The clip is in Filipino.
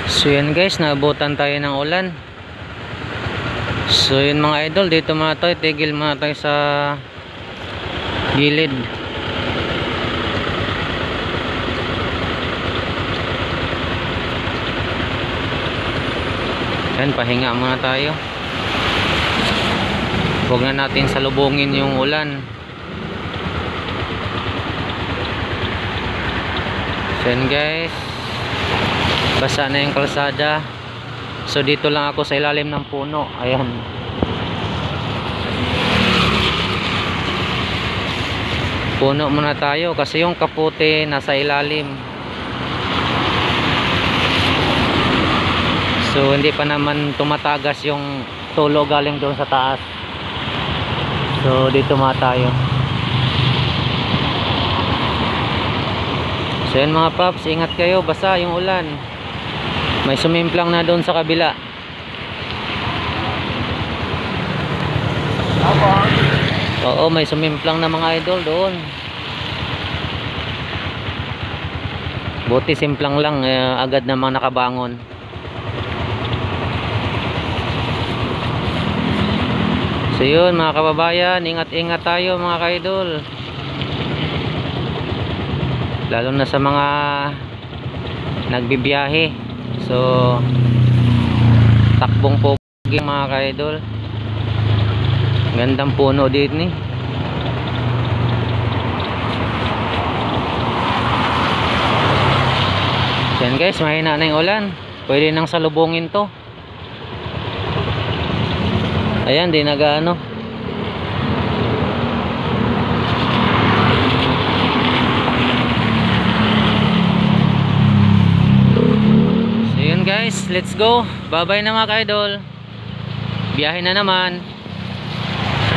So yan guys, naabutan tayo ng ulan. So yun mga idol, dito muna tayo, tigil muna tayo sa gilid. Yan, pahinga muna tayo. Huwag na natin salubungin yung ulan. So yan guys, basa na yung kalsada. So dito lang ako sa ilalim ng puno. Ayan. Puno muna tayo kasi yung kapote nasa ilalim. So hindi pa naman tumatagas yung tulo galing doon sa taas. So dito muna tayo. So yan mga paps, ingat kayo, basa yung ulan. May sumimplang na doon sa kabila. Oo, may sumimplang na mga idol doon. Buti simplang lang, agad namang nakabangon. So yun mga kababayan, ingat-ingat tayo mga ka-idol. Lalo na sa mga nagbibiyahe. So takbong pogi mga ka-idol. Gandang puno dito ni. Yan guys, mahina na yung ulan. Pwede nang salubungin to. Ayan, di nagaano. Guys, let's go. Bye bye na mga ka-idol. Biyahe na naman.